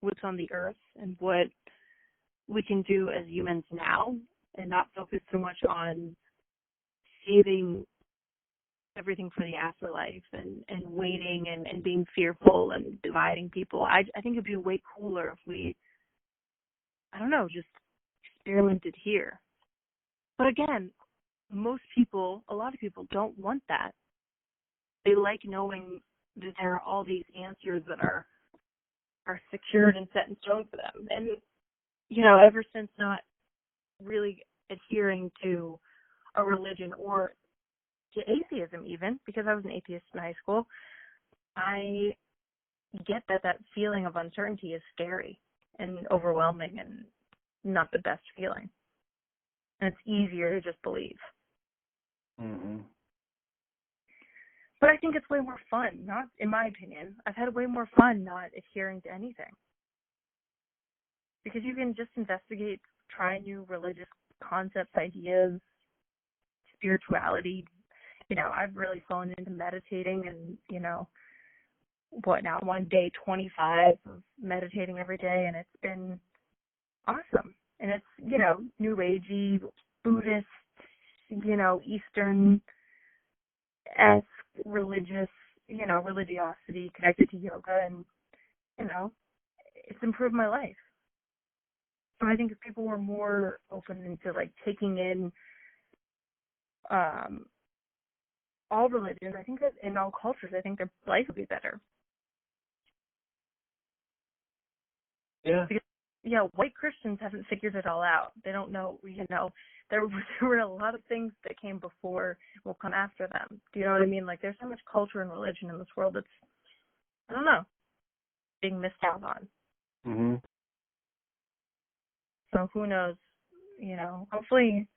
what's on the earth and what we can do as humans now and not focus so much on saving everything for the afterlife and waiting and being fearful and dividing people. I think it'd be way cooler if we, I don't know, just experimented here. But again, most people, a lot of people don't want that. They like knowing that there are all these answers that are secured and set in stone for them. And, ever since not really adhering to a religion or to atheism even, because I was an atheist in high school, I get that feeling of uncertainty is scary and overwhelming and not the best feeling. And it's easier to just believe. Mm-hmm. But I think it's way more fun, not in my opinion. I've had way more fun not adhering to anything. Because you can just investigate, try new religious concepts, ideas, spirituality. I've really fallen into meditating and, I'm on day 25 of meditating every day, and it's been awesome. And it's, New Agey, Buddhist, Eastern-esque religious, religiosity connected to yoga, and, it's improved my life. So I think if people were more open into, taking in all religions, I think that in all cultures, I think their life would be better. Yeah. Because, white Christians haven't figured it all out. They don't know, there were a lot of things that came before will come after them. Do you know what I mean? There's so much culture and religion in this world that's, I don't know, being missed out on. Mm-hmm. So who knows, hopefully,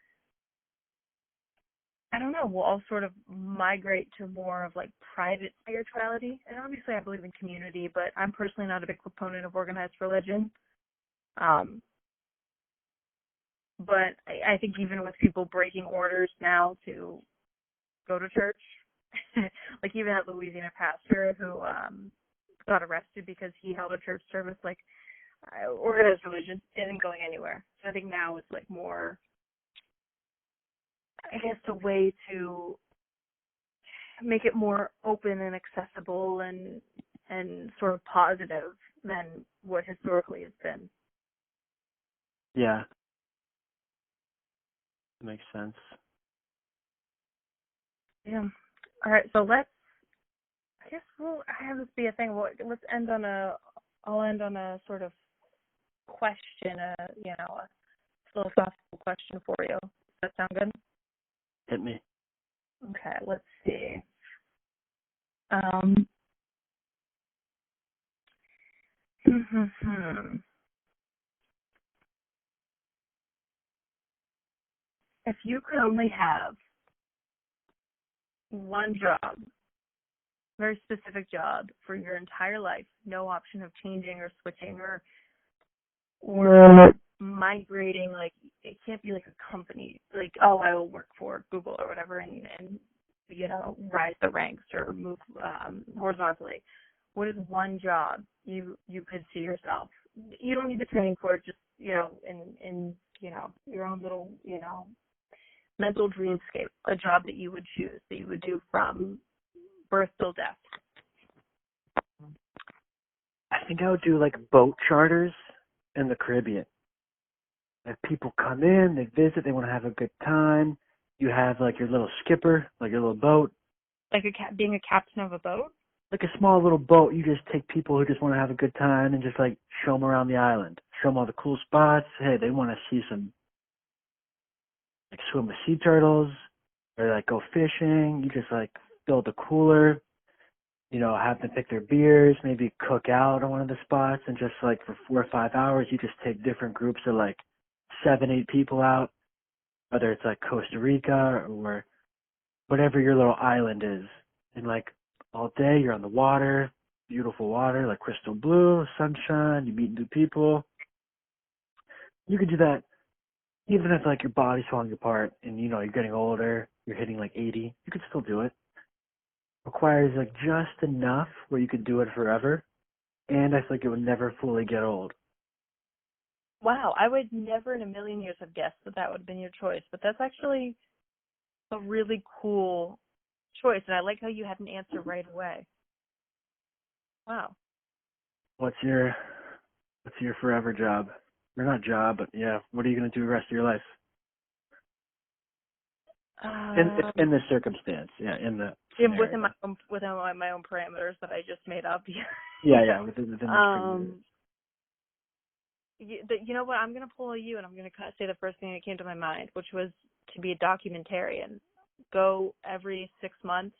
I don't know, we'll all sort of migrate to more of private spirituality. And obviously I believe in community, but I'm personally not a big proponent of organized religion. But I think even with people breaking orders now to go to church, even that Louisiana pastor who got arrested because he held a church service, organized religion isn't going anywhere. So I think now it's more, I guess, a way to make it more open and accessible and sort of positive than what historically has been. Yeah. Makes sense. Yeah. All right. So I guess we'll have this be a thing. Let's I'll end on a sort of question, a philosophical question for you. Does that sound good? Hit me. Okay. Let's see. If you could only have one job, very specific job for your entire life, no option of changing or switching or migrating, it can't be a company, I will work for Google or whatever and rise the ranks or move horizontally. What is one job you could see yourself? You don't need the training for it, just, in your own little, mental dreamscape, a job that you would choose, that you would do from birth till death. I think I would do boat charters in the Caribbean. People come in, they visit, they want to have a good time. You have your little skipper, your little boat. Being a captain of a boat? A small little boat. You just take people who just want to have a good time and just show them around the island. Show them all the cool spots. Hey, they want to see some, swim with sea turtles or go fishing. You just build a cooler, have them pick their beers, maybe cook out on one of the spots, and just for 4 or 5 hours, you just take different groups of 7, 8 people out, whether it's Costa Rica or whatever your little island is. And all day you're on the water, beautiful water, crystal blue, sunshine, you meet new people. You could do that even if your body's falling apart and you're getting older, you're hitting 80, you could still do it. Requires just enough where you could do it forever, and I think it would never fully get old. Wow, I would never in a million years have guessed that would have been your choice, but that's actually a really cool choice, and I like how you had an answer right away. Wow. What's your forever job? Or not job, but yeah, what are you going to do the rest of your life? In this circumstance, yeah, in the scenario. within my own parameters that I just made up. yeah, within this parameters. You know what? I'm going to pull you, and I'm going to say the first thing that came to my mind, which was to be a documentarian. Go every 6 months,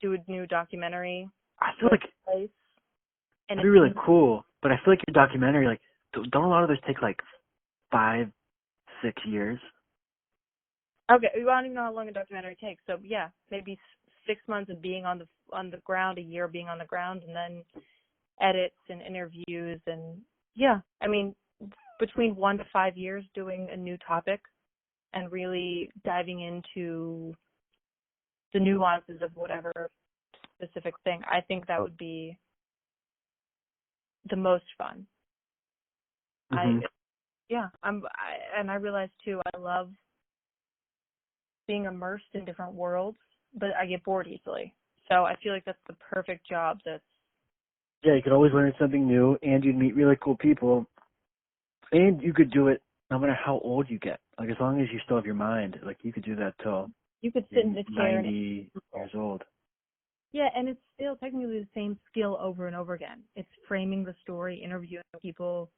do a new documentary. I feel like place, it'd be really cool, but I feel like your documentary, like, don't a lot of those take like 5-6 years? Okay, well, I don't even know how long a documentary takes. So yeah, maybe 6 months of being on the ground, a year being on the ground, and then edits and interviews, and yeah, I mean, between 1 to 5 years doing a new topic and really diving into the nuances of whatever specific thing. I think that would be the most fun. Mm-hmm. I realize too, I love being immersed in different worlds, but I get bored easily. So I feel like that's the perfect job. Yeah, you could always learn something new, and you'd meet really cool people, and you could do it no matter how old you get. Like, as long as you still have your mind, like, you could do that till you could sit in the chair 90 years old. Yeah, and it's still technically the same skill over and over again. It's framing the story, interviewing people,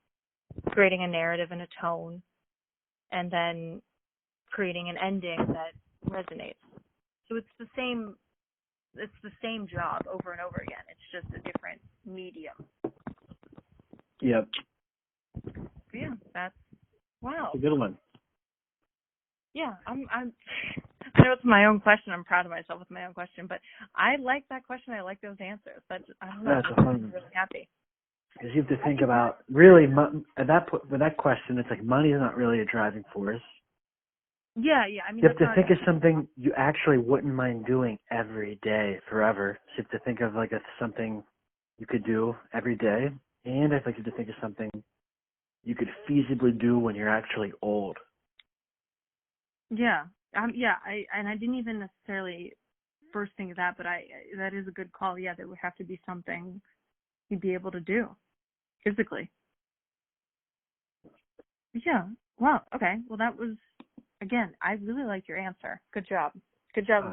creating a narrative and a tone, and then creating an ending that resonates. So it's the same job over and over again. It's just a different medium. Yep. Yeah, that's wow. It's a good one. Yeah, I know it's my own question. I'm proud of myself with my own question, but I like that question. I like those answers. I don't know. I'm really happy. Because you have to think about, really, with that question, it's like money is not really a driving force. Yeah. I mean, you have to think of something you actually wouldn't mind doing every day forever. So you have to think of like something you could do every day, and I'd like you to think of something you could feasibly do when you're actually old. Yeah. I didn't even necessarily first think of that, but that is a good call. Yeah, there would have to be something you'd be able to do physically. Yeah. Wow. Okay. Well, that was, again, I really like your answer. Good job. Good job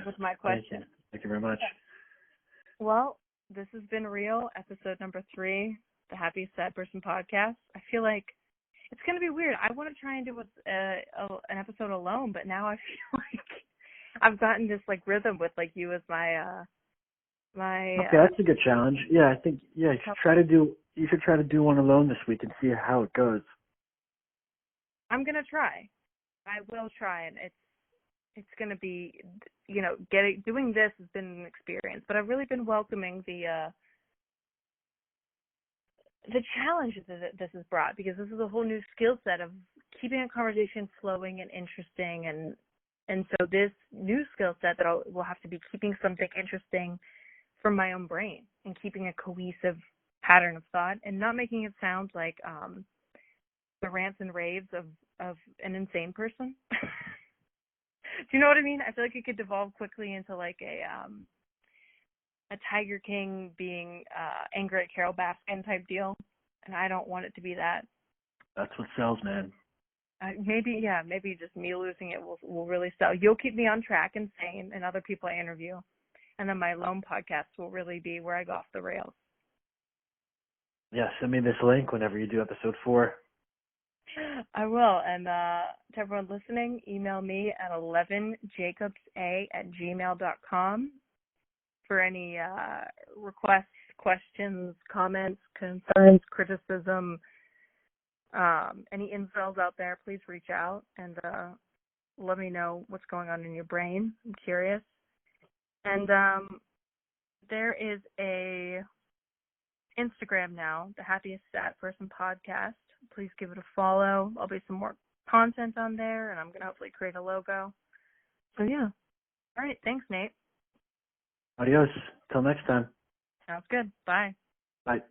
with my question. Thank you very much. Well, this has been real, episode number 3, the Happiest Sad Person Podcast. I feel like it's going to be weird. I want to try and do an episode alone, but now I feel like I've gotten this like rhythm with like you as my Okay, that's a good challenge. Yeah, I think you should try to do one alone this week and see how it goes. I'm going to try. I will try, and it's going to be, doing this has been an experience, but I've really been welcoming the challenges that this has brought, because this is a whole new skill set of keeping a conversation flowing and interesting, and so this new skill set that will have to be keeping something interesting from my own brain and keeping a cohesive pattern of thought and not making it sound like the rants and raves of an insane person. Do you know what I mean? I feel like it could devolve quickly into like a Tiger King being angry at Carol Baskin type deal, and I don't want it to be that. That's what sells, man. Maybe just me losing it will really sell. You'll keep me on track and sane, and other people I interview, and then my lone podcast will really be where I go off the rails. Yeah, send me this link whenever you do episode 4. I will, and to everyone listening, email me at 11jacobsa@gmail.com for any requests, questions, comments, concerns, criticism, any incels out there. Please reach out and let me know what's going on in your brain. I'm curious. And there is a Instagram now, the Happiest Sad Person Podcast. Please give it a follow. There'll be some more content on there, and I'm going to hopefully create a logo. So, yeah. All right. Thanks, Nate. Adios. Till next time. Sounds good. Bye. Bye.